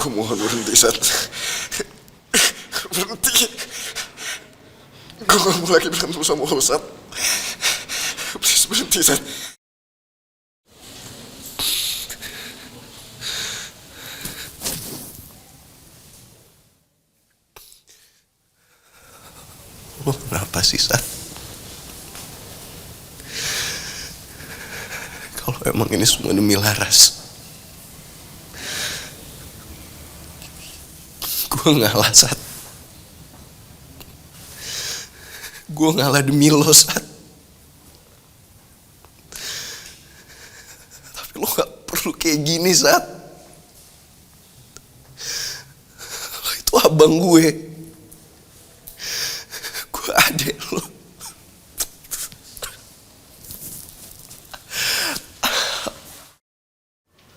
Gue mohon berhenti, Sat. Berhenti. Gue gak mau lagi berantem sama lo, Sat. Please berhenti, Sat. Lo kenapa sih, Sat? Kalau emang ini semua demi Laras, gue ngalah, Sat. Gue ngalah demi lo, Sat. Tapi lo gak perlu kayak gini, Sat. Lo itu abang gue. Gue adek lo.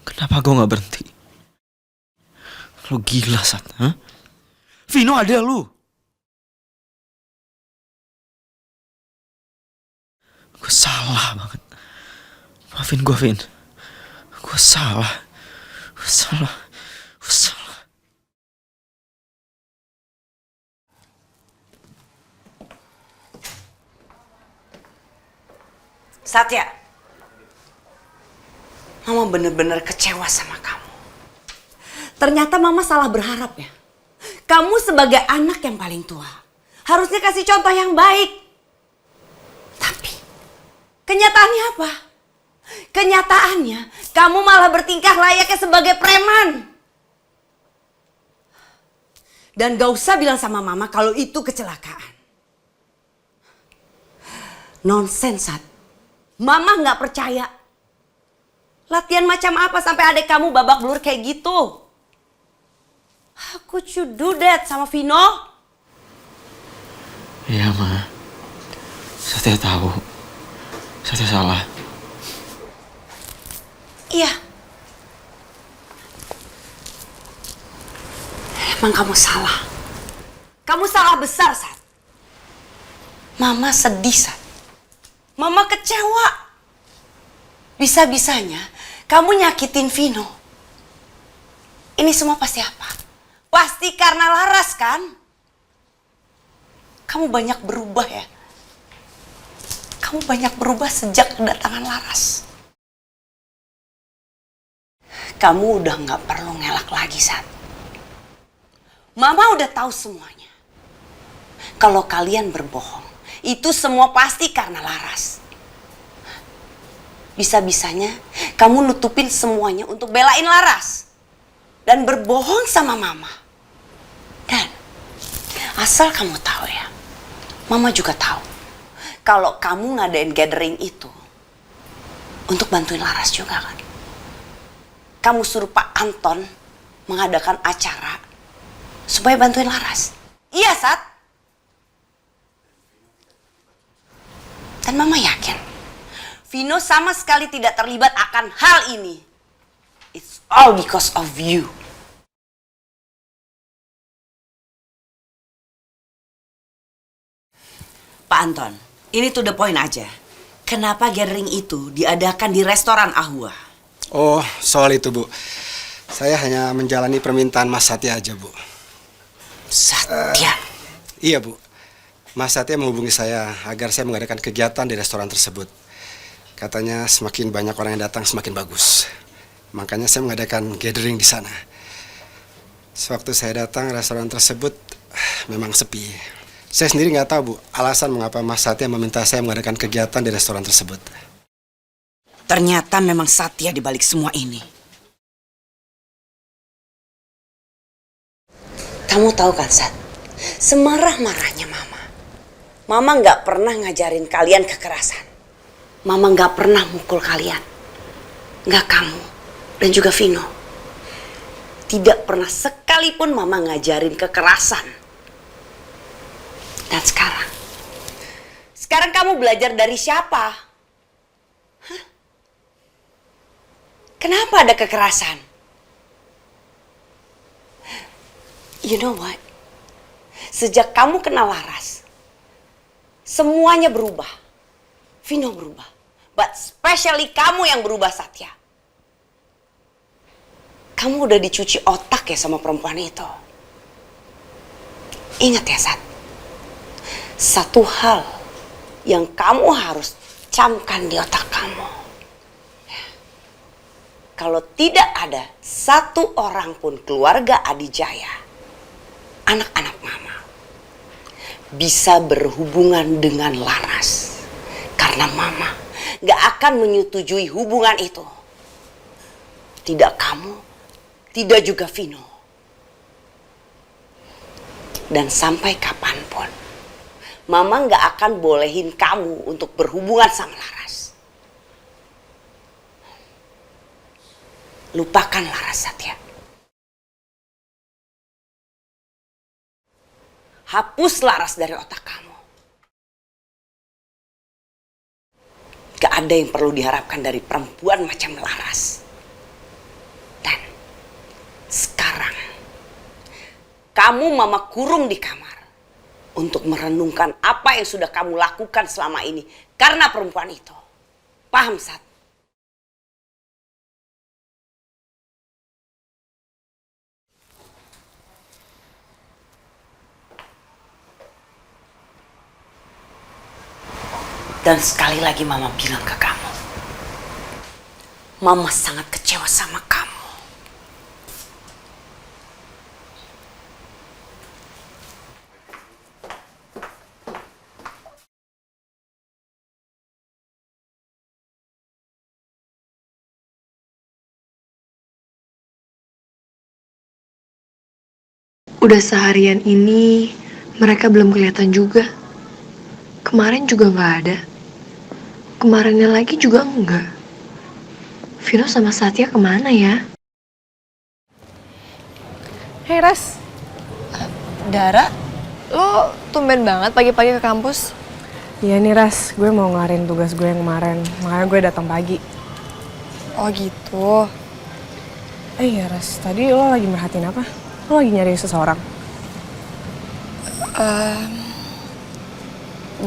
Kenapa gue gak berhenti? Lo gila, Sat, huh? Vino ada lu. Gue salah banget. Maafin gue, Vin. Gue salah. Gue salah. Gue salah. Satya, Mama bener-bener kecewa sama kamu. Ternyata Mama salah berharap ya. Kamu sebagai anak yang paling tua harusnya kasih contoh yang baik. Tapi kenyataannya apa? Kenyataannya kamu malah bertingkah layaknya sebagai preman. Dan gak usah bilang sama Mama kalau itu kecelakaan. Nonsens, Sat. Mama gak percaya. Latihan macam apa sampai adik kamu babak belur kayak gitu? How could you do that sama Vino? Iya, Ma. Satya tahu. Satya salah. Iya. Emang kamu salah. Kamu salah besar, Sat. Mama sedih, Sat. Mama kecewa. Bisa-bisanya kamu nyakitin Vino. Ini semua pasti apa? Pasti karena Laras, kan? Kamu banyak berubah ya. Kamu banyak berubah sejak kedatangan Laras. Kamu udah gak perlu ngelak lagi, Sat. Mama udah tahu semuanya. Kalau kalian berbohong, itu semua pasti karena Laras. Bisa-bisanya kamu nutupin semuanya untuk belain Laras. Dan berbohong sama Mama. Dan asal kamu tahu ya, Mama juga tahu. Kalau kamu ngadain gathering itu untuk bantuin Laras juga kan. Kamu suruh Pak Anton mengadakan acara supaya bantuin Laras. Iya, Sat. Dan Mama yakin Vino sama sekali tidak terlibat akan hal ini. It's all because of you. Pak Anton, ini to the point aja. Kenapa gathering itu diadakan di restoran Ahwa? Oh, soal itu, Bu. Saya hanya menjalani permintaan Mas Satya aja, Bu. Satya? Iya, Bu. Mas Satya menghubungi saya agar saya mengadakan kegiatan di restoran tersebut. Katanya semakin banyak orang yang datang semakin bagus. Makanya saya mengadakan gathering di sana. Sewaktu saya datang, restoran tersebut memang sepi. Saya sendiri nggak tahu, Bu, alasan mengapa Mas Satya meminta saya mengadakan kegiatan di restoran tersebut. Ternyata memang Satya di balik semua ini. Kamu tahu kan, Sat? Semarah-marahnya Mama nggak pernah ngajarin kalian kekerasan. Mama nggak pernah mukul kalian. Nggak kamu dan juga Vino. Tidak pernah sekalipun Mama ngajarin kekerasan. Dan sekarang kamu belajar dari siapa? Hah? Kenapa ada kekerasan? You know what? Sejak kamu kenal Laras, semuanya berubah. Vino berubah. But especially kamu yang berubah, Satya. kamu udah dicuci otak ya sama perempuan itu. Ingat ya, Sat. Satu hal yang kamu harus camkan di otak kamu. Kalau tidak ada satu orang pun keluarga Adijaya, anak-anak mama, bisa berhubungan dengan Laras. Karena mama gak akan menyetujui hubungan itu. Tidak kamu, tidak juga Vino. Dan sampai kapanpun, mama gak akan bolehin kamu untuk berhubungan sama Laras. Lupakan Laras, Satya. Hapus Laras dari otak kamu. Gak ada yang perlu diharapkan dari perempuan macam Laras. Dan sekarang kamu mama kurung di kamar untuk merenungkan apa yang sudah kamu lakukan selama ini karena perempuan itu. Paham, Sat? Dan sekali lagi mama bilang ke kamu, mama sangat kecewa sama kamu. Udah seharian ini mereka belum kelihatan juga. Kemarin juga nggak ada. Kemarinnya lagi juga enggak. Vino sama Satya kemana ya? Hei Ras, Dara, lo tumben banget pagi-pagi ke kampus. iya nih Ras, gue mau ngelarin tugas gue yang kemarin. Makanya gue datang pagi. Oh gitu. Iya Ras, tadi lo lagi merhatiin apa? Lo lagi nyari seseorang?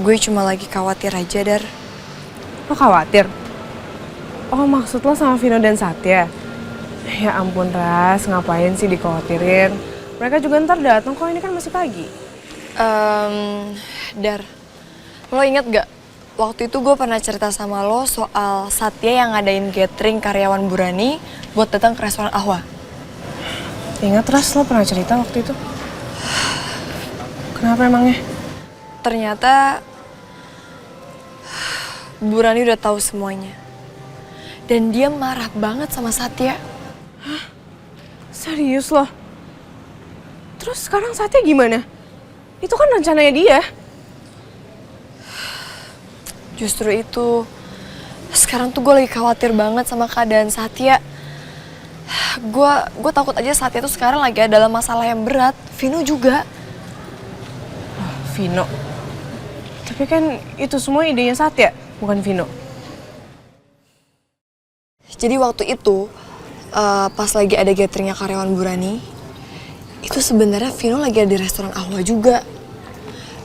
Gue cuma lagi khawatir aja, Dar. Lo khawatir? Oh maksud lo sama Vino dan Satya? Ya ampun Ras, ngapain sih dikhawatirin? Mereka juga ntar datang kok, ini kan masih pagi. Dar, lo inget gak? Waktu itu gue pernah cerita sama lo soal Satya yang ngadain gathering karyawan Burani buat datang ke restoran Ahwa. Ingat Ras, lo pernah cerita waktu itu? Kenapa emangnya? Ternyata Burani udah tahu semuanya. Dan dia marah banget sama Satya. Serius loh? Terus sekarang Satya gimana? Itu kan rencananya dia. Justru itu, sekarang tuh gue lagi khawatir banget sama keadaan Satya. Gue takut aja Satya tuh sekarang lagi ada dalam masalah yang berat. Vino juga. Oh, Vino. Tapi kan itu semua idenya Satya, bukan Vino. Jadi waktu itu, pas lagi ada gatheringnya karyawan Burani, itu sebenarnya Vino lagi ada di restoran Ahwa juga.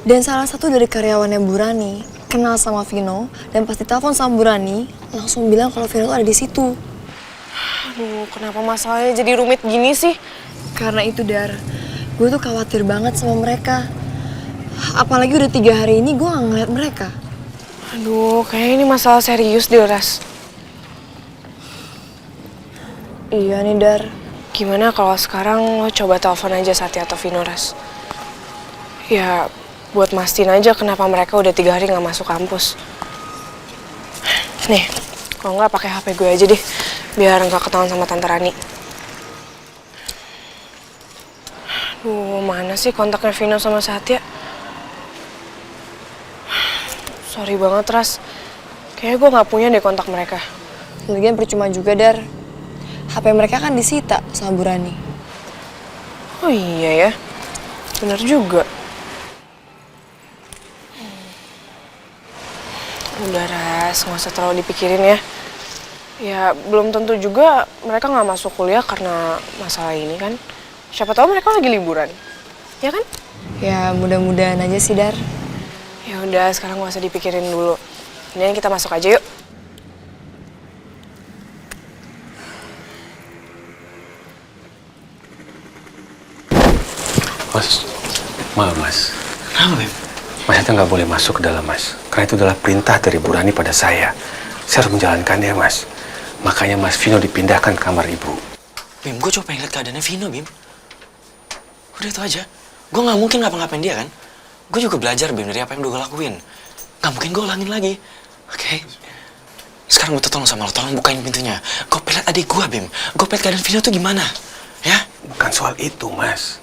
Dan salah satu dari karyawannya Burani kenal sama Vino dan pas ditelepon sama Burani langsung bilang kalau Vino tuh ada di situ. Aduh, kenapa masalahnya jadi rumit gini sih? Karena itu Dar, gue tuh khawatir banget sama mereka. Apalagi udah 3 hari ini gue gak ngeliat mereka. Aduh, kayaknya ini masalah serius deh, Ras. Iya nih Dar. Gimana kalau sekarang lo coba telepon aja Satya atau Vino, Ras? Ya, buat mastiin aja kenapa mereka udah 3 hari gak masuk kampus. Nih, kalau nggak pakai HP gue aja deh, biar nggak ketahuan sama Tante Rani. Aduh, mana sih kontaknya Vino sama Satya? Sorry banget, Ras. Kayaknya gue nggak punya deh kontak mereka. Lagian percuma juga Dar. HP mereka kan disita sama Burani. Oh iya ya, bener juga. Udah Ras, nggak usah terlalu dipikirin ya. Ya belum tentu juga mereka nggak masuk kuliah karena masalah ini kan. Siapa tahu mereka lagi liburan, ya kan? Ya mudah-mudahan aja sih Dar. Ya udah, sekarang nggak usah dipikirin dulu. Ini kita masuk aja yuk. Mas, maaf mas. Kenapa, Bim? Mas itu nggak boleh masuk ke dalam mas. Karena itu adalah perintah dari Bu Rani pada saya. Saya harus menjalankannya mas. Makanya Mas Vino dipindahkan ke kamar ibu. Bim, gue coba pengen lihat keadaannya Vino, Bim. Udah itu aja. Gue nggak mungkin ngapa-ngapain dia kan. Gue juga belajar, Bim, dari apa yang udah gue lakuin. Gak mungkin gue ulangin lagi. Oke? Sekarang gue tolong sama lo, tolong bukain pintunya. Gue pengen lihat adik gue, Bim. Gue pengen keadaan Vino tuh gimana. Ya? Bukan soal itu mas.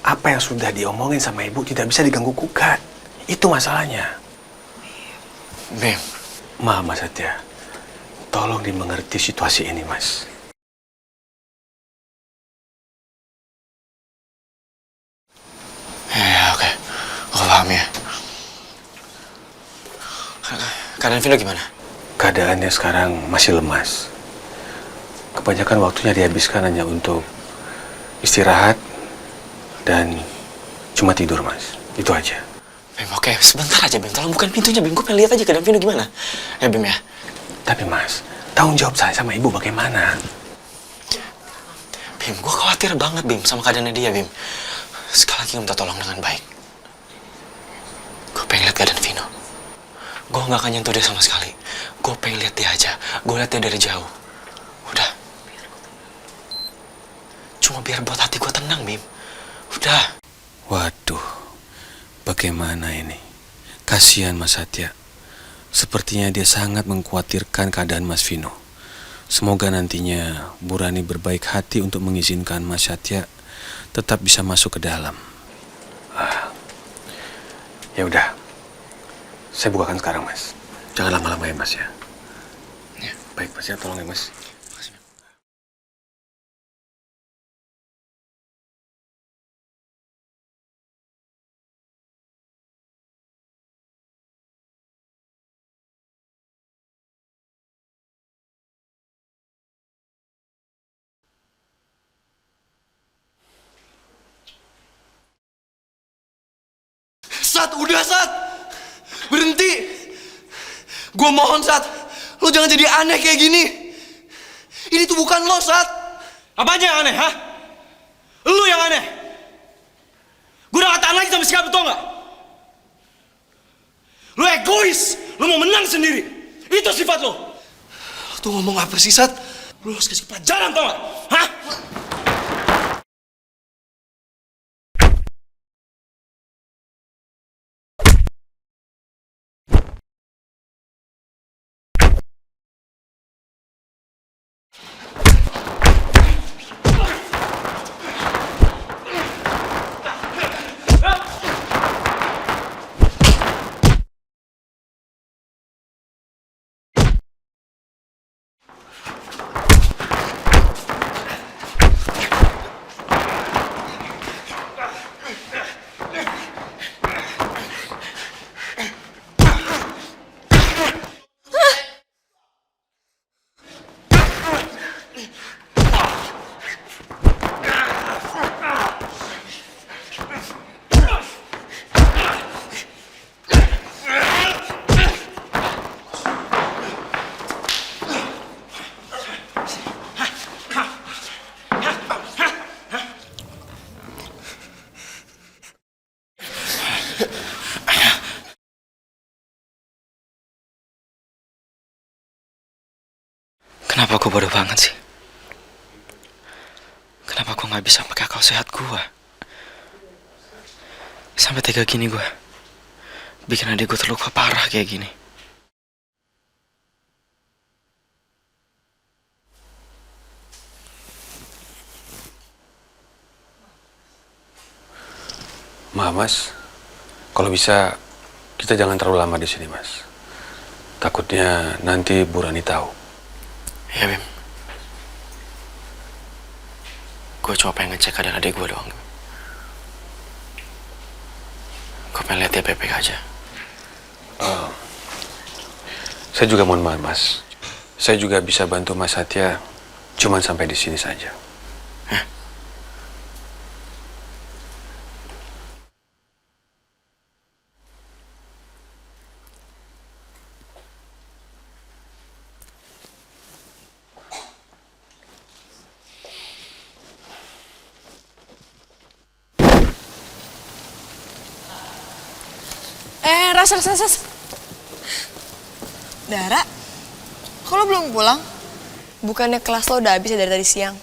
Apa yang sudah diomongin sama ibu tidak bisa diganggu gugat. Itu masalahnya. Bim. Maaf Mas Satya. Tolong dimengerti situasi ini mas. Ya, oke. Gue paham ya. Keadaan Vino gimana? Keadaannya sekarang masih lemas. Kebanyakan waktunya dihabiskan hanya untuk istirahat dan cuma tidur mas. Itu aja. Bim, oke. Sebentar aja, Bim. Tolong bukain pintunya, Bim. Gue pengen lihat aja keadaan Vino gimana. Ya, Bim ya. Tapi mas, tanggung jawab saya sama ibu bagaimana? Bim, gue khawatir banget, Bim, sama keadaannya dia, Bim. Sekali lagi gue minta tolong dengan baik. Gue pengen lihat keadaan Vino. Gue gak akan nyentuh dia sama sekali. Gue pengen lihat dia aja. Gue lihat dia dari jauh. Udah. Cuma biar buat hati gue tenang, Bim. Udah. Waduh, bagaimana ini? Kasihan Mas Satya. Sepertinya dia sangat mengkhawatirkan keadaan Mas Vino. Semoga nantinya Bu Rani berbaik hati untuk mengizinkan Mas Satya tetap bisa masuk ke dalam. Ya udah, saya bukakan sekarang Mas. Jangan lama-lama ya Mas ya. Baik Mas ya, tolong ya Mas. Sat, udah Sat. Berhenti. Gue mohon Sat, lo jangan jadi aneh kayak gini. Ini tuh bukan lo Sat. Apa aja yang aneh, ha? Lu yang aneh. Gue udah gak tahan lagi sama sikap lu, tau gak? Lu egois. Lu mau menang sendiri. Itu sifat lo. Lo tuh ngomong apa sih Sat? Lu harus kasih pelajaran, tau gak? Hah? Kenapa gue bodoh banget sih? Kenapa gue gak bisa pakai akal sehat gue? Sampai tega gini gue. Bikin adik gue terluka parah kayak gini. Maaf Mas, kalau bisa kita jangan terlalu lama di sini Mas. Takutnya nanti Bu Rani tahu. Ya, Bim. Gue cuma pengen ngecek keadaan adik gue doang. Gue pengen lihat dia baik-baik aja. Saya juga mohon maaf Mas. Saya juga bisa bantu Mas Satya, cuman sampai di sini saja. Ras. Dara, kok lo belum pulang? Bukannya kelas lo udah habis ya dari tadi siang?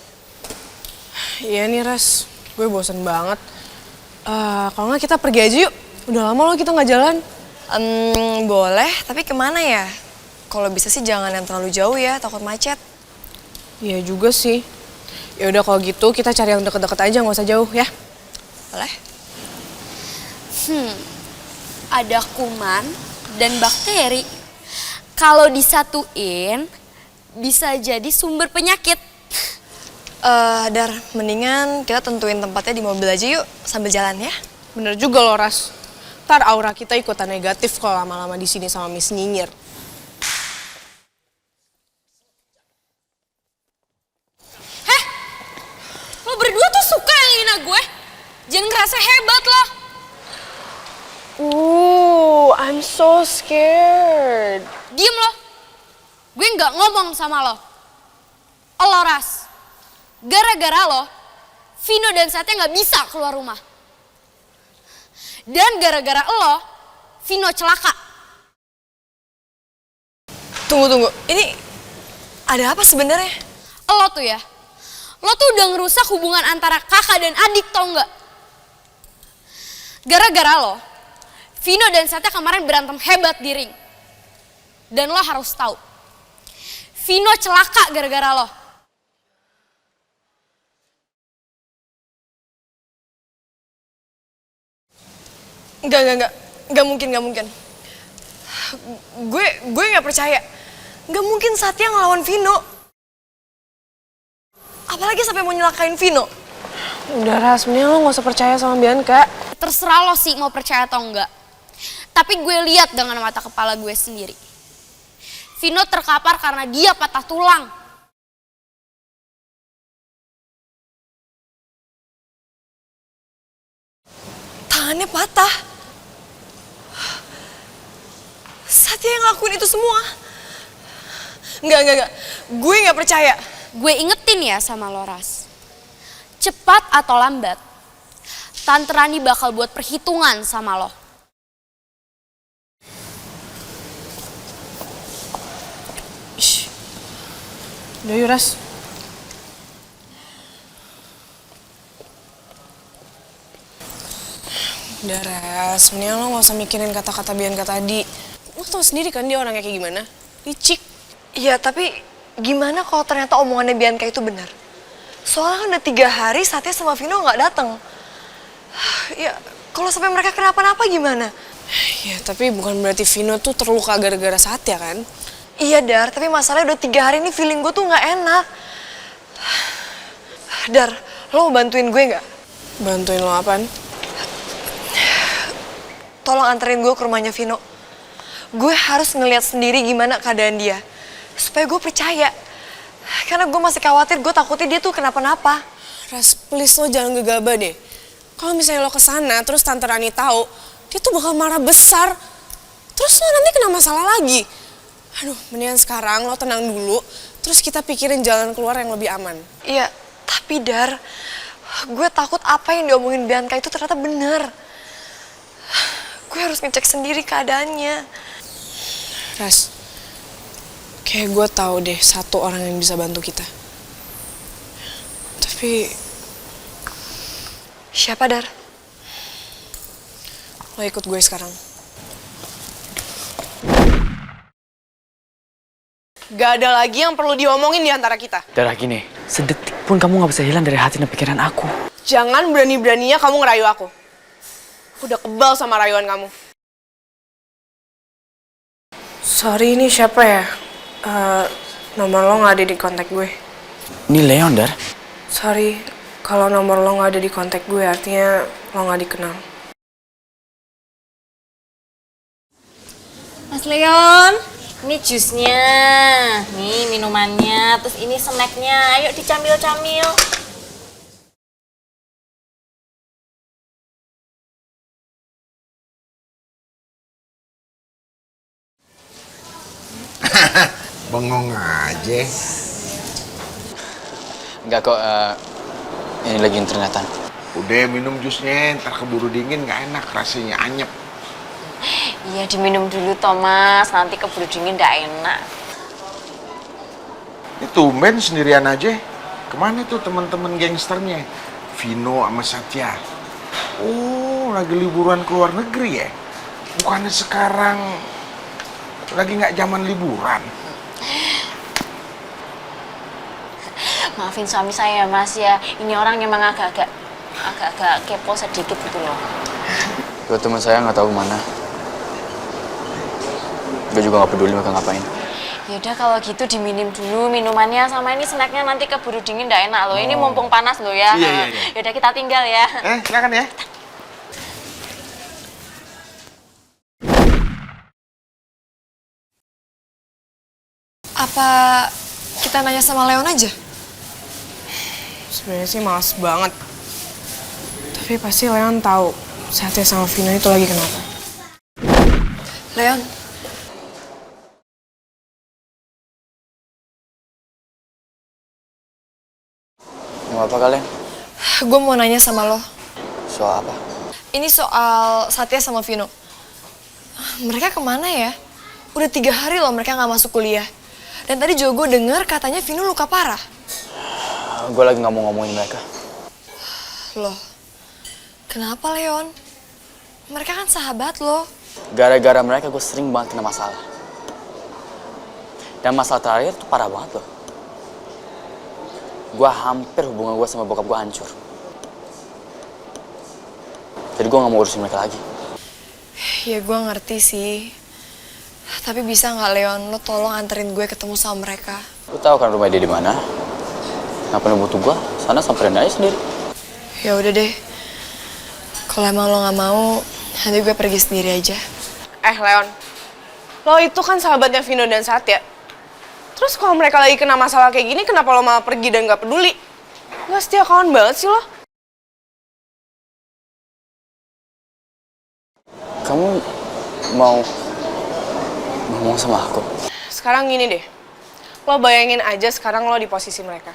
Iya nih Ras, gue bosen banget. Kalau nggak kita pergi aja yuk. Udah lama loh kita nggak jalan. Boleh, tapi kemana ya? Kalau bisa sih jangan yang terlalu jauh ya, takut macet. Iya juga sih. Ya udah kalau gitu kita cari yang deket-deket aja, nggak usah jauh ya. Boleh? Ada kuman dan bakteri. Kalau disatuin, bisa jadi sumber penyakit. Dar, mendingan kita tentuin tempatnya di mobil aja yuk, sambil jalan ya. Bener juga loh Ras. Ntar aura kita ikutan negatif kalau lama-lama di sini sama Miss Nyinyir. Lo berdua tuh suka yang hina gue? Jangan ngerasa hebat lo. I'm so scared. Diem lo. Gue nggak ngomong sama lo. Lo Ras. Gara-gara lo, Vino dan Satya nggak bisa keluar rumah. Dan gara-gara lo, Vino celaka. Tunggu. Ini ada apa sebenarnya? Lo tuh ya, lo tuh udah ngerusak hubungan antara kakak dan adik, tau nggak? Gara-gara lo, Vino dan Satya kemarin berantem hebat di ring. Dan lo harus tahu, Vino celaka gara-gara lo. Enggak mungkin. Gue nggak percaya. Nggak mungkin Satya ngelawan Vino. Apalagi sampai mau nyelakain Vino. Udah Ras, mending lo gak usah percaya sama Bianca. Terserah lo sih mau percaya atau enggak. Tapi gue lihat dengan mata kepala gue sendiri. Vino terkapar karena dia patah tulang. Tangannya patah. Satya yang ngelakuin itu semua. Enggak. Gue nggak percaya. Gue ingetin ya sama lo Ras. Cepat atau lambat, Tante Rani bakal buat perhitungan sama lo. Udah yuk Ras. Udah Ras, mendingan lo gak usah mikirin kata-kata Bianca tadi. Lo tau sendiri kan dia orangnya kayak gimana? Licik. Iya, tapi gimana kalau ternyata omongannya Bianca itu benar? Soalnya udah 3 hari Satya sama Vino nggak datang. Ya, kalau sampai mereka kenapa-napa gimana? Ya, tapi bukan berarti Vino tuh terluka gara-gara Satya kan? Iya, Dar, tapi masalahnya udah 3 hari ini feeling gue tuh nggak enak. Dar, lo mau bantuin gue nggak? Bantuin lo apaan? Tolong anterin gue ke rumahnya Vino. Gue harus ngeliat sendiri gimana keadaan dia. Supaya gue percaya. Karena gue masih khawatir, gue takutnya dia tuh kenapa-napa. Ras, please lo jangan gegabah deh. Kalau misalnya lo kesana, terus Tante Rani tahu, dia tuh bakal marah besar. Terus lo nanti kena masalah lagi. Aduh, mendingan sekarang lo tenang dulu, terus kita pikirin jalan keluar yang lebih aman. Iya, tapi Dar, gue takut apa yang diomongin Bianca itu ternyata benar. Gue harus ngecek sendiri keadaannya. Ras, kayak gue tahu deh satu orang yang bisa bantu kita. Tapi Siapa, Dar? lo ikut gue sekarang. Gak ada lagi yang perlu diomongin di antara kita. Darah gini, sedetik pun kamu gak bisa hilang dari hati dan pikiran aku. Jangan berani-beraninya kamu ngerayu aku. Udah kebal sama rayuan kamu. Sorry, ini siapa ya? Nomor lo gak ada di kontak gue. Ini Leon, Dar. Sorry, kalau nomor lo gak ada di kontak gue artinya lo gak dikenal. Mas Leon, ini jusnya, nih minumannya, terus ini snacknya. Ayo dicamil-camil. Bengong aja. Enggak kok, ini lagi internetan. Udah minum jusnya, ntar keburu dingin gak enak, rasanya anyep. Iya diminum dulu Thomas, nanti keburu dingin nggak enak. Ini tumben sendirian aja. Kemana tuh teman-teman gangsternya? Vino sama Satya. Oh, lagi liburan ke luar negeri ya? Bukannya sekarang lagi nggak zaman liburan? Maafin suami saya Mas ya, ini orang emang agak-agak kepo sedikit gitu loh. Gue teman saya nggak tahu mana. Gue juga nggak peduli mereka ngapain. Yaudah kalau gitu diminum dulu minumannya sama ini snacknya, nanti keburu dingin nggak enak loh. Ini mumpung panas loh ya. Iya. Yaudah kita tinggal ya. Silakan ya. Apa kita nanya sama Leon aja? Sebenarnya sih males banget. Tapi pasti Leon tahu Satya sama Vino itu lagi kenapa. Leon, Mau apa kalian? gue mau nanya sama lo. Soal apa? Ini soal Satya sama Vino. Mereka kemana ya? Udah 3 hari loh mereka nggak masuk kuliah. Dan tadi juga gue denger katanya Vino luka parah. Gue lagi nggak mau ngomongin mereka. Loh, kenapa Leon? Mereka kan sahabat lo. Gara-gara mereka gue sering banget kena masalah. Dan masalah terakhir tuh parah banget loh. Gue hampir hubungan gue sama bokap gue hancur. Jadi gue gak mau urusin mereka lagi. Ya gue ngerti sih. Tapi bisa nggak Leon, lo tolong anterin gue ketemu sama mereka. Lu tahu kan rumah dia di mana? Ngapain lu butuh gue? Sana samperin aja sendiri. Ya udah deh. Kalau emang lo nggak mau, nanti gue pergi sendiri aja. Leon, lo itu kan sahabatnya Vino dan Satya. Terus kalau mereka lagi kena masalah kayak gini, kenapa lo malah pergi dan gak peduli? Gak setia kawan banget sih lo. Kamu mau ngomong sama aku? Sekarang gini deh, lo bayangin aja sekarang lo di posisi mereka.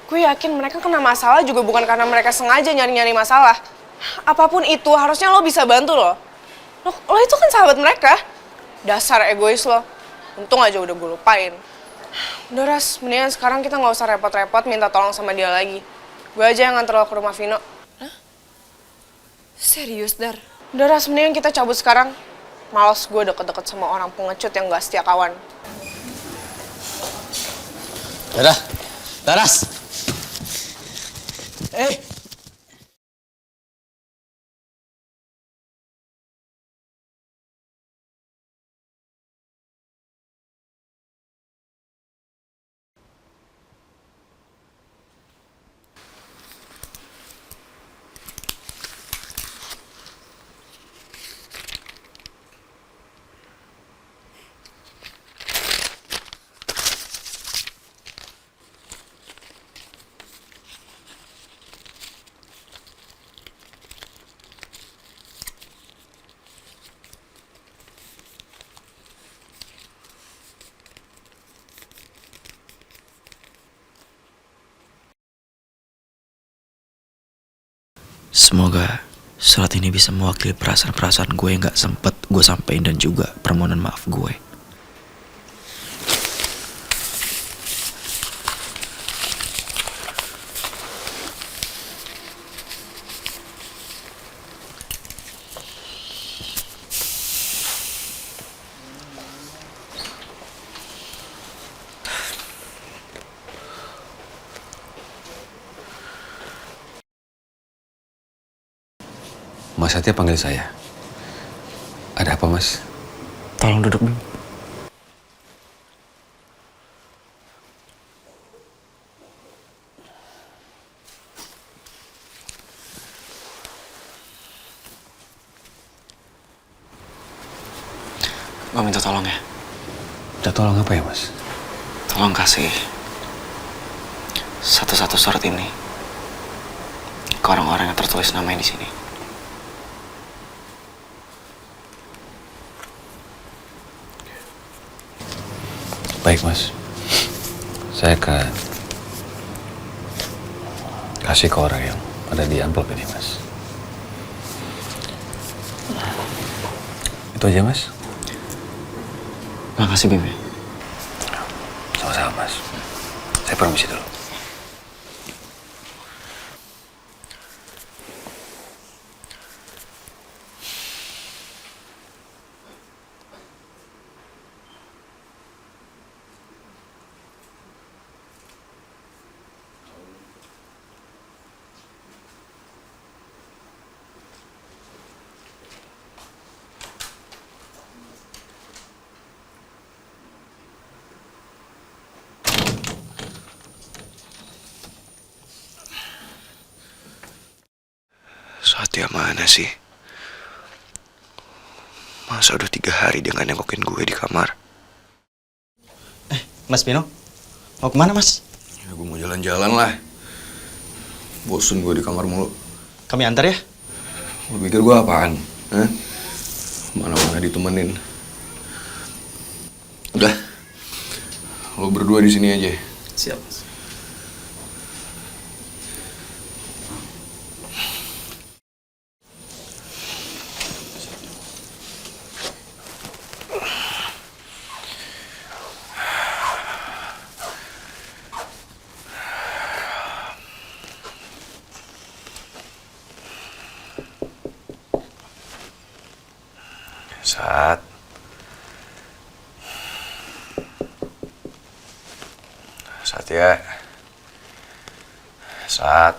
Gue yakin mereka kena masalah juga bukan karena mereka sengaja nyari-nyari masalah. Apapun itu, harusnya lo bisa bantu lo. Lo itu kan sahabat mereka. Dasar egois lo. Untung aja udah gue lupain. Udah Ras, mendingan sekarang kita gak usah repot-repot minta tolong sama dia lagi. Gue aja yang nganter lo ke rumah Vino. Serius, Dar? Udah Ras, mendingan kita cabut sekarang. Males gue deket-deket sama orang pengecut yang gak setia kawan. Dadah, Daras. Semoga surat ini bisa mewakili perasaan-perasaan gue yang gak sempet gue sampein dan juga permohonan maaf gue. Mas Satya panggil saya. Ada apa, Mas? Tolong duduk, Bim. Gue minta tolong ya. Minta tolong apa ya, Mas? Tolong kasih satu-satu surat ini ke orang-orang yang tertulis namanya di sini. Baik, Mas. Saya akan kasih ke orang yang ada di amplop ini, Mas. Itu aja, Mas. Makasih, Bim. Sama-sama, Mas. Saya permisi dulu. Satya mana sih? Masa udah 3 hari dia nggak nengokin gue di kamar? Mas Vino, mau kemana Mas? Ya gue mau jalan-jalan lah. Bosun gue di kamar mulu. Kami antar ya? Lu pikir gue apaan? Hah? Mana-mana ditemenin. Udah, lo berdua di sini aja. Siap, Mas. Sat. Satya. Sat.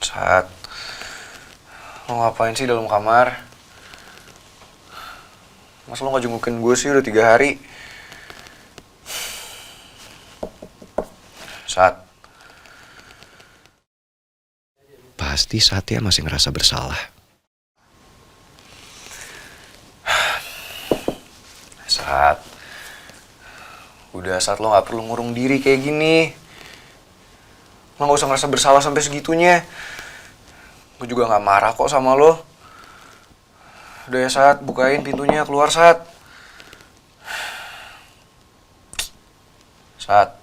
Sat. Lo ngapain sih dalam kamar? Masa lo gak jengukin gue sih udah 3 hari? Sat. Pasti Satya masih ngerasa bersalah. Sat. Udah Sat, lo gak perlu ngurung diri kayak gini. Lo gak usah ngerasa bersalah sampai segitunya. Gue juga gak marah kok sama lo. Udah ya Sat, bukain pintunya, keluar Sat. Sat.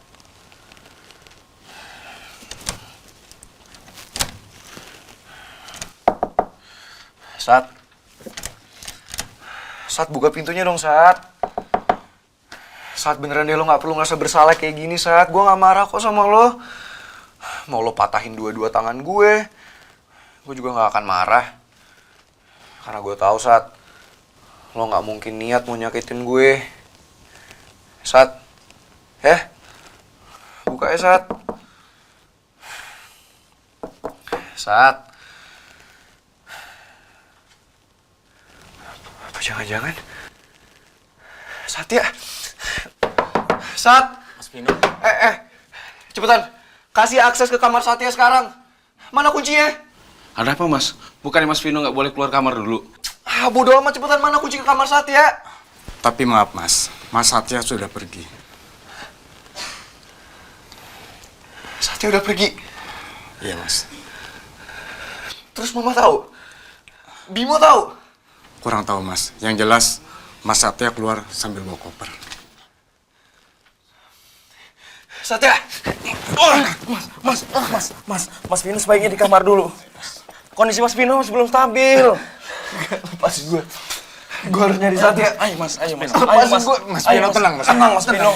Sat. Sat, buka pintunya dong, Sat. Sat, beneran deh lo gak perlu ngerasa bersalah kayak gini, Sat. Gue gak marah kok sama lo. Mau lo patahin dua-dua tangan gue juga gak akan marah. Karena gue tahu, Sat, lo gak mungkin niat mau nyakitin gue. Sat. Buka ya, Sat. Sat. Jangan-jangan Satya. Sat. Mas Vino. Cepetan. Kasih akses ke kamar Satya sekarang. Mana kuncinya? Ada apa, Mas? Bukannya Mas Vino nggak boleh keluar kamar dulu? Bodo amat, cepetan. Mana kunci ke kamar Satya? Tapi maaf Mas, Mas Satya sudah pergi. Satya udah pergi? Iya Mas. Terus Mama tahu? Bimo tahu? Kurang tahu Mas, yang jelas Mas Satya keluar sambil bawa koper. Satya! Mas Vino sebaiknya di kamar dulu. Kondisi Mas Vino masih belum stabil. Lepasin gue. Gue harus nyari Satya. Ayo mas. Lepasin gue. Mas Vino tenang Mas. Tenang Mas Vino.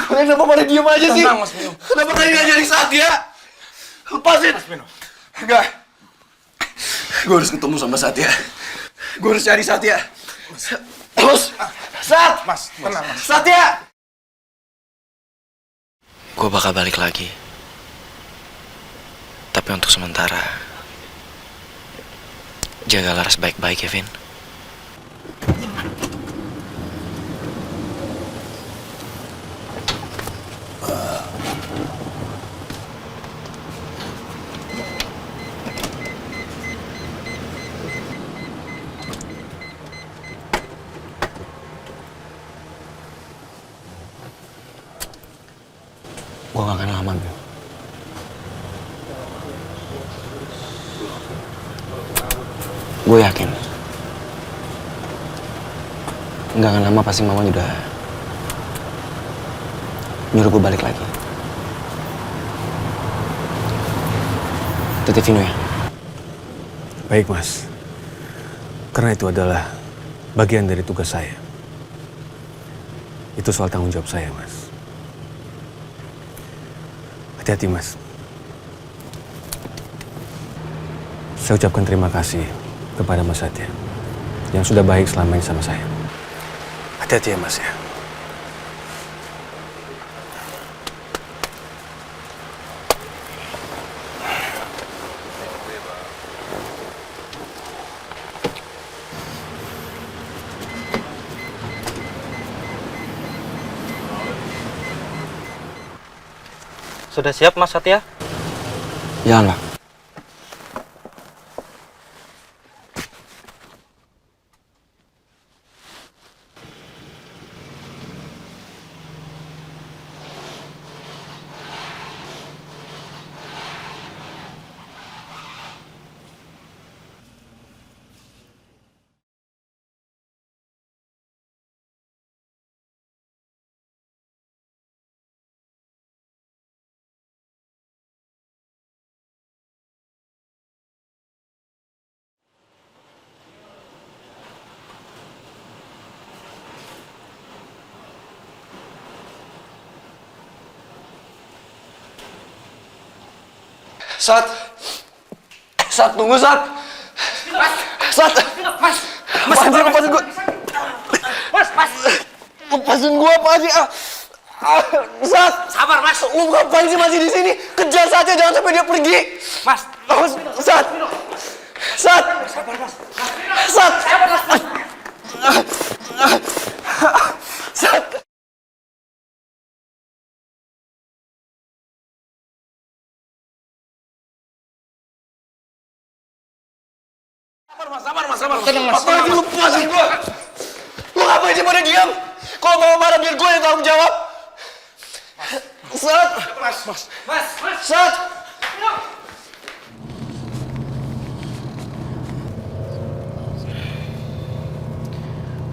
Kalian kenapa pada diem aja sih? Tenang Mas Vino. Kenapa kalian gak nyari Satya? Lepasin! Mas Vino. Enggak. Gue harus ketemu sama Satya. Gue harus cari Satya. Terus! Sat! Mas, tenang Mas. Satya! Gue bakal balik lagi. Tapi untuk sementara, jaga Laras baik-baik ya, Vin. Gue gak akan lama, Bim. Gue yakin. Nggak akan lama pasti Mama udah nyuruh gue balik lagi. Tetep Vino ya? Baik, Mas. Karena itu adalah bagian dari tugas saya. Itu soal tanggung jawab saya, Mas. Hati-hati, Mas. Saya ucapkan terima kasih kepada Mas Satya yang sudah baik selama ini sama saya. Hati-hati ya, Mas ya. Sudah siap, Mas Satya? Jangan, Pak. Sat! Sat, tunggu, Sat! Sat! Mas! Lepasin gue! Lepasin gue, apa sih? Sat! Sabar, Mas! Lu ngapain sih masih di sini? Kejar saja, jangan sampai dia pergi! Mas! Sat! Sat! Sabar, Mas! Sat! Sat! Sabar, Mas. Tenang, Mas. Apalagi lepasin gua. Lu ngapain sih pada diam? Kalau mau marah biar gue yang tanggung jawab. Sat. Mas. Sat.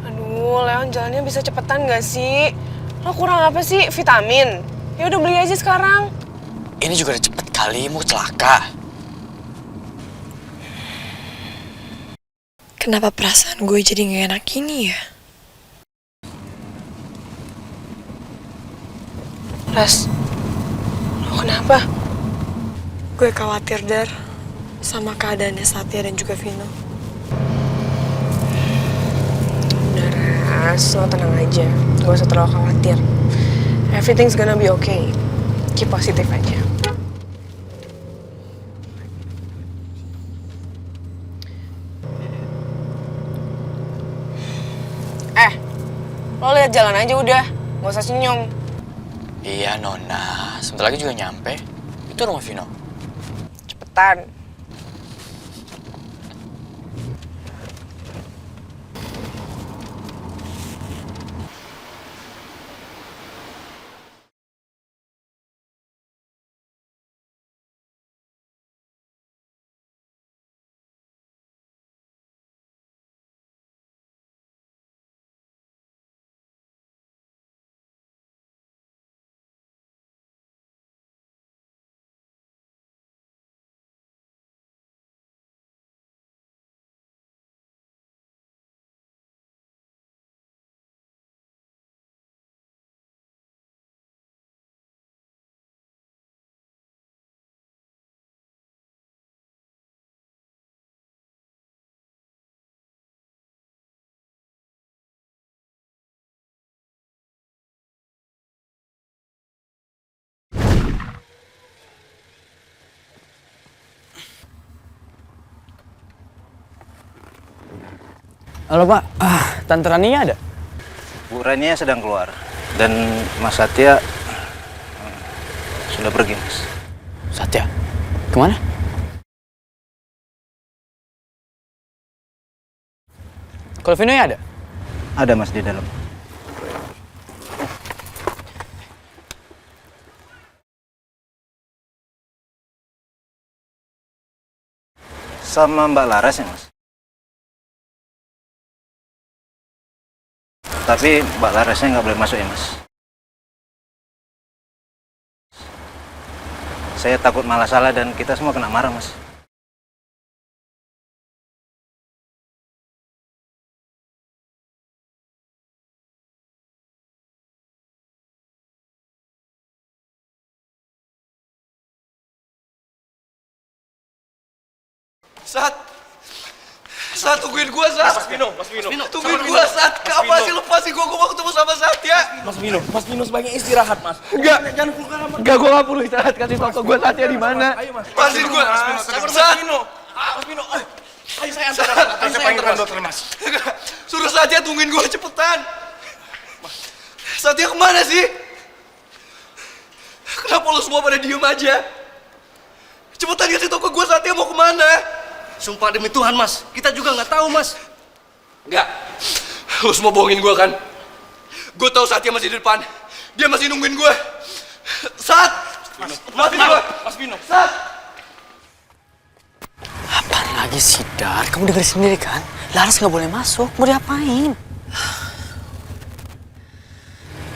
Aduh, Leon jalannya bisa cepetan gak sih? Lo kurang apa sih? Vitamin? Ya udah beli aja sekarang. Ini juga udah cepet kali, mau celaka. Kenapa perasaan gue jadi gak enak gini ya? Ras, lo kenapa? Gue khawatir, Dar, sama keadaannya Satya dan juga Vino. Udah, Ras, lo tenang aja. Gak usah terlalu khawatir. Everything's gonna be okay. Keep positif aja. Lo lihat jalan aja udah, gak usah senyum. Iya, Nona. Sebentar lagi juga nyampe. Itu rumah Vino. Cepetan. Halo, Pak. Tante Raninya ada? Bu Rania sedang keluar dan Mas Satya sudah pergi, Mas. Satya? Kemana? Kalau Vino ya ada? Ada, Mas, di dalam. Sama Mbak Laras ya, Mas? Tapi Mbak Larasnya nggak boleh masuk ya, Mas? Saya takut malah salah dan kita semua kena marah, Mas. Sat, tungguin gua, Sat. Mas Vino. Tungguin gua, Sat. Apa sih, lepasin gua mau ketemu sama Satya. Mas Vino sebaiknya istirahat, Mas. Enggak, gua nggak perlu istirahat. Kasih tau ke gua Satya di mana. Lepasin gua. Sat. Mas Vino, ayo saya antar. Saya panggilkan dokter, Mas. Suruh Satya tungguin gua cepetan. Satya kemana sih? Kenapa lo semua pada diem aja? Cepetan kasih tau ke gua Satya mau kemana. Sumpah demi Tuhan, Mas. Kita juga nggak tahu, Mas. Enggak. Lo semua bohongin gua kan? Gua tahu Satya masih di depan. Dia masih nungguin gua. Sat! Mas Vino. Sat! Apaan lagi sih, Dar? Kamu denger sendiri kan? Laras nggak boleh masuk. Mau diapain?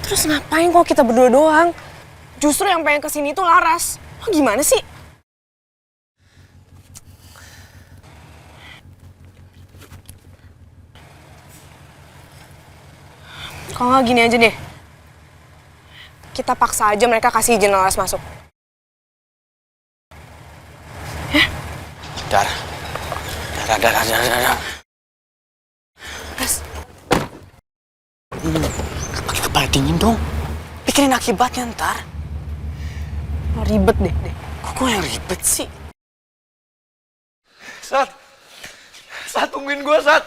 Terus ngapain kok kita berdua doang? Justru yang pengen kesini tuh Laras. Lo gimana sih? Kalau nggak gini aja deh. Kita paksa aja mereka kasih izin Laras masuk. Dar. Ras, Pakai kepala dingin dong. Pikirin akibatnya ntar. lo ribet deh. Kok gue yang ribet sih? Sat, tungguin gua, Sat.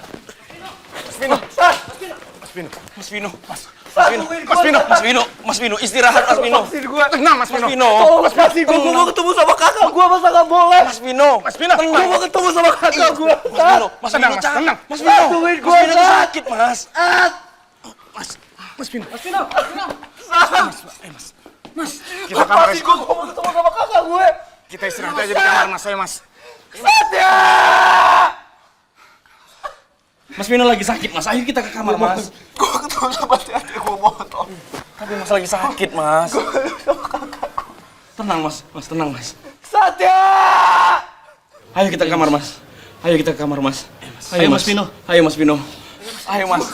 Mas Vino, istirahat, Mas Vino. Tenang, Mas Vino. Tolong lepasin gua mau ketemu sama kakak gua, masa nggak boleh? Mas Vino, Gua mau ketemu sama kakak gua. Mas Vino, tenang. Mas Vino, Tungguin gua, Mas Vino Sat. sakit, Mas. Lepasin gua mau ketemu sama kakak gue. Kita istirahat aja di kamar Mas saya, Mas. Satya! Mas Vino lagi sakit, Mas. Ayo kita ke kamar, Mas. Gua ketemu sama Satya, gua mohon. Tapi Mas lagi sakit, Mas. Tenang, Mas. Tenang, Mas. Satya! Ayo kita ke kamar, Mas. Ayo, Mas Vino. Ayo, Mas Vino. Ayo, Mas.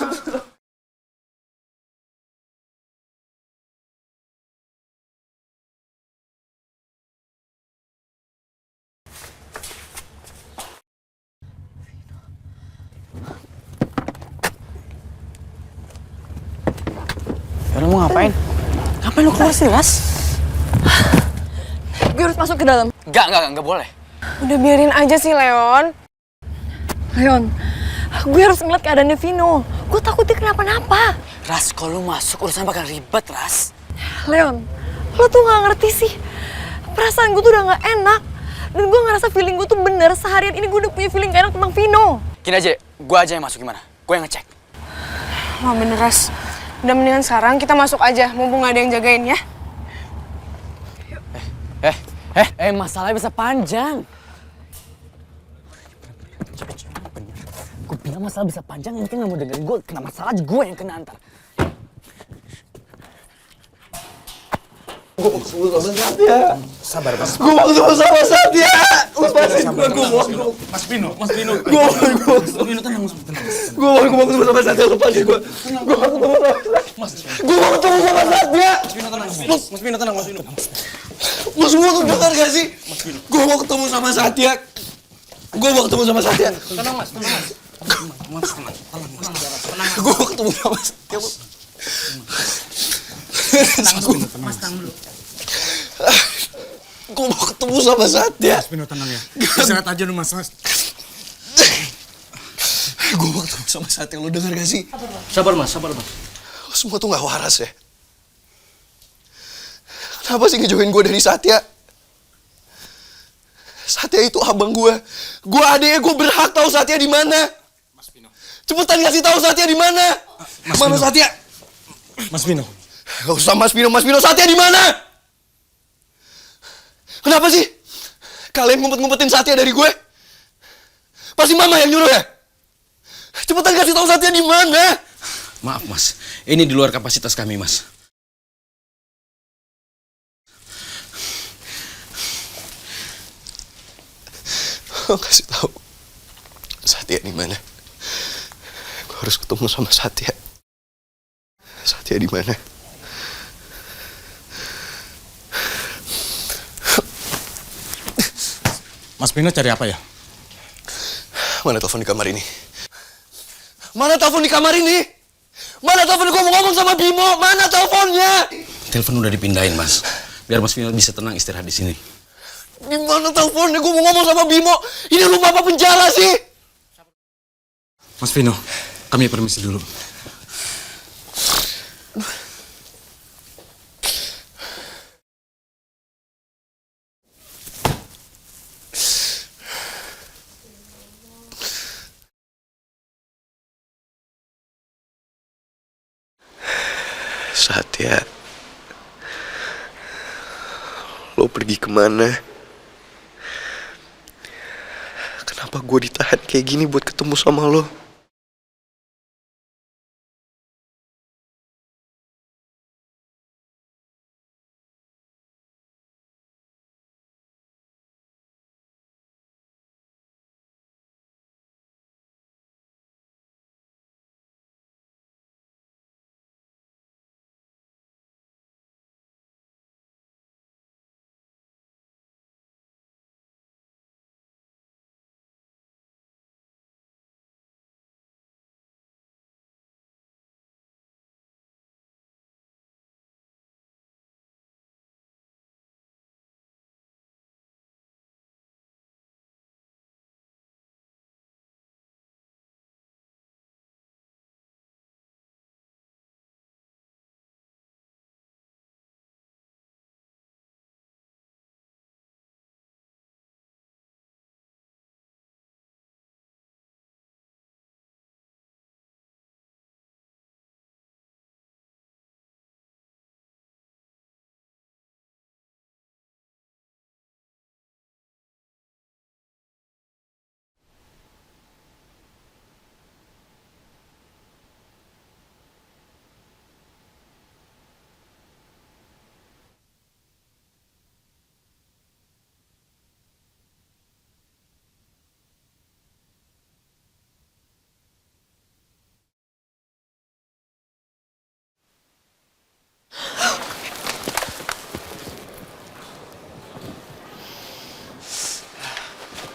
Lu mau ngapain? Ngapain lu keluar sih, Ras? Gue harus masuk ke dalam. Enggak boleh. Udah biarin aja sih, Leon. Leon, gue harus ngeliat keadaannya Vino. Gue takut dia kenapa-napa. Ras, kalau lu masuk urusan bakal ribet, Ras. Leon, lo tuh gak ngerti sih. Perasaan gue tuh udah gak enak. Dan gue ngerasa feeling gue tuh bener. Seharian ini gue udah punya feeling gak enak tentang Vino. Gini aja, gue aja yang masuk gimana? Gue yang ngecek. Wah bener, Ras. Udah mendingan sekarang kita masuk aja, mumpung gak ada yang jagain ya. Masalahnya bisa panjang. Gue bilang masalah bisa panjang, ini kan gak mau dengerin gue. Kena masalah aja gue yang kena antar. Gua mau ketemu sama Satya. Sabar, Mas. Gua mau ketemu sama Satya. Lepasin gua mau. Mas Vino. Gua mau ketemu sama Satya, lepasin gua. Gua mau ketemu sama Satya. Gua mau ketemu sama Satya. Mas Vino tenang. Lu semua tuh dengar gak sih? Gua mau ketemu sama Satya. Gua mau ketemu sama Satya. Tenang, Mas. Gua mau ketemu sama Satya. Mas, tenang dulu. Gua mau ketemu sama Satya. Mas Vino tenang ya. Istirahat aja lu, Mas. Gua mau ketemu sama Satya, lu dengar gak sih? Sabar, Mas. Lu semua tuh gak waras ya. Kenapa sih ngejauhin gue dari Satya? Satya itu abang gue. Gue adeknya, gue berhak tahu Satya di mana. Mas Vino. Cepetan kasih tahu Satya di mana. Mana Satya? Mas Vino. Gak usah Mas Vino. Satya di mana? Kenapa sih kalian ngumpet-ngumpetin Satya dari gue? Pasti Mama yang nyuruh ya? Cepetan kasih tahu Satya di mana. Maaf, Mas. Ini di luar kapasitas kami, Mas. Kasih tahu Satya di mana. Gue harus ketemu sama Satya. Satya di mana? Mas Vino cari apa ya? Mana telepon di kamar ini? Mana telepon di kamar ini? Mana telepon gue mau ngomong sama Bimo? Mana teleponnya? Telepon udah dipindahin, Mas. Biar Mas Vino bisa tenang istirahat di sini. Gimana teleponnya? Gue mau ngomong sama Bimo. Ini rumah apa penjara sih? Mas Vino, kami permisi dulu. Satya, lo pergi kemana? Kenapa gue ditahan kayak gini buat ketemu sama lo?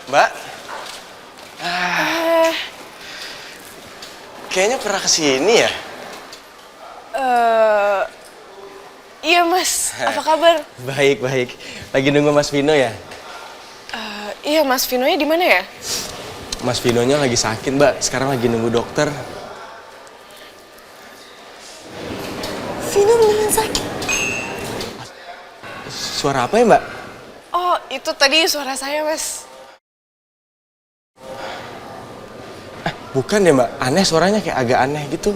Mbak? Kayaknya pernah kesini ya? Iya mas, apa kabar? Baik, baik. Lagi nunggu Mas Vino ya? Iya mas, Vinonya di mana ya? Mas Vinonya lagi sakit, Mbak. Sekarang lagi nunggu dokter. Vino beneran sakit. Suara apa ya, Mbak? Oh, itu tadi suara saya mas. Bukan ya, Mbak. Aneh suaranya, kayak agak aneh gitu.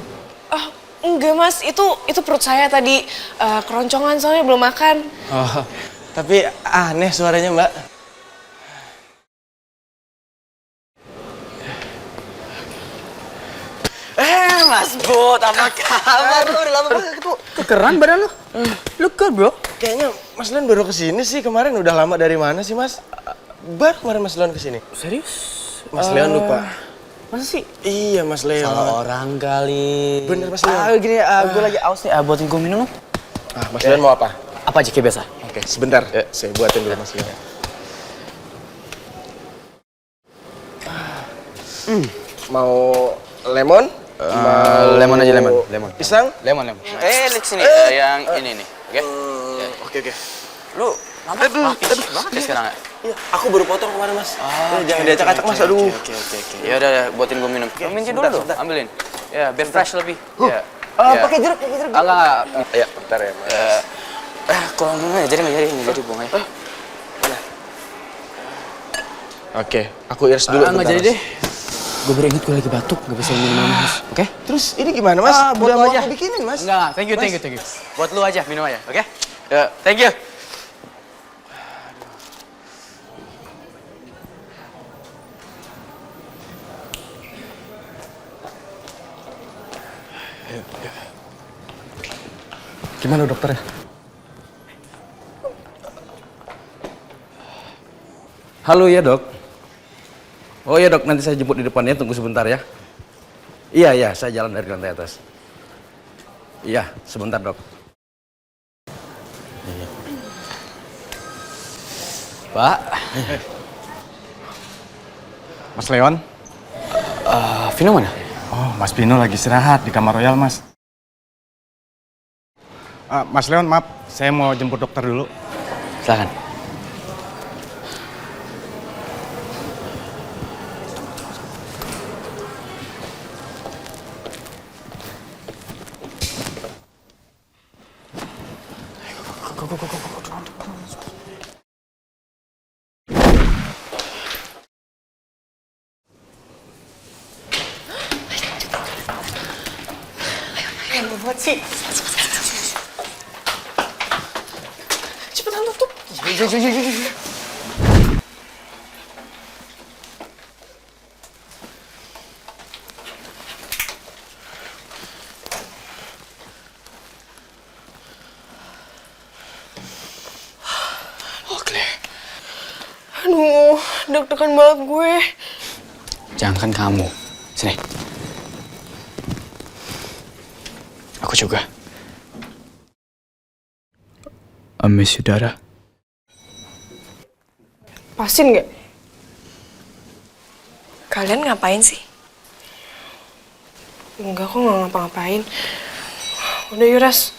Oh, enggak mas, itu perut saya tadi keroncongan soalnya belum makan. Oh, tapi aneh suaranya, Mbak. Mas Bot, apa kabar? Lu udah lama banget ketemu. Kekeran badan lu. Lu ke, bro? Kayaknya Mas Leon baru kesini sih. Kemarin udah lama dari mana sih, Mas? Baru kemarin Mas Leon kesini. Serius? Mas Leon lupa. Masa sih? Iya, Mas Leon. Salah orang kali. Bener, Mas Leon. Gini, gue lagi aus nih. Buatin gue minum. Mas Leon mau apa? Apa aja kayak biasa? Oke, sebentar. Saya buatin dulu, Mas Leon. Mau lemon? Lemon aja, lemon. Pisang? Lemon. Lihat sini, yang ini nih, oke? Oke. Lu lapis banget ya sekarang ya? Iya, aku baru potong kemarin, Mas. Jangan diacak-acak, Mas. Aduh. Oke. Ya udah, buatin gue minum. Minum dulu, ambilin. Ya, biar fresh lebih. Ya. Pakai jeruk. Enggak. Ya, bentar ya, Mas. Kalau nggak jadi buang aja. Mana? Oke, aku iris dulu. Nggak jadi deh. Gue baru inget gue lagi batuk, gak bisa minum mas. Oke? Terus ini gimana, Mas? Buat Udah lo mau aja. aku bikinin, Mas. Enggak, thank you. Buat lu aja, minum aja, oke? Ya, thank you. Gimana dokternya? Halo ya dok. Oh ya dok, nanti saya jemput di depannya, tunggu sebentar ya. Iya, saya jalan dari lantai atas. Iya, sebentar dok. Iya. Pak. Mas Leon, Vino mana? Oh, Mas Vino lagi istirahat di kamar Royal, Mas. Mas Leon, maaf, saya mau jemput dokter dulu. Silakan. Buat sih. Cepetan tutup. Oke. Aduh, deg-degan banget gue. Jangan kamu. Sini. Aku juga. I miss you, Dara. Pasin nggak? Kalian ngapain sih? Enggak, kok nggak ngapa-ngapain. Udah Yuras.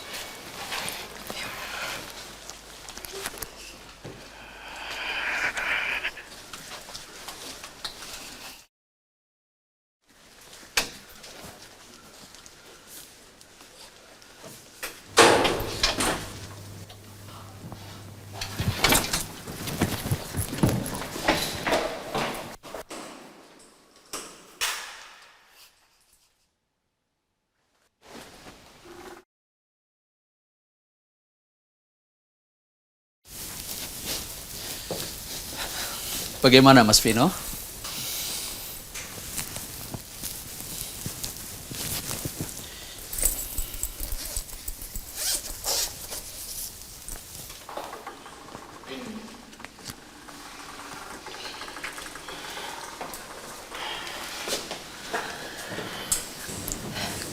Bagaimana, Mas Vino?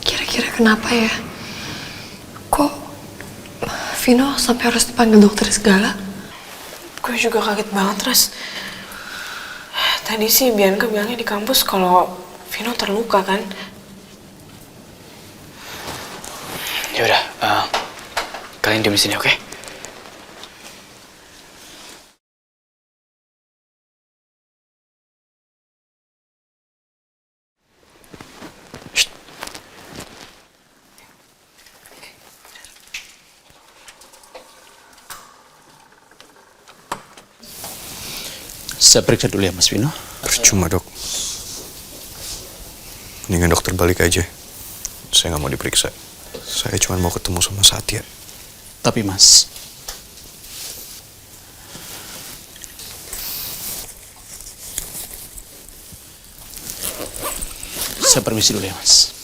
Kira-kira kenapa ya? Kok Vino sampai harus dipanggil dokter segala? Gue juga kaget banget, Ras. Tadi sih Bianca bilangnya di kampus kalau Vino terluka kan. Yaudah, kalian diam di sini, oke? Saya periksa dulu ya, Mas Vino. Percuma, Dok. Mendingan dokter balik aja. Saya nggak mau diperiksa. Saya cuma mau ketemu sama Satya. Tapi, Mas, saya permisi dulu ya, Mas.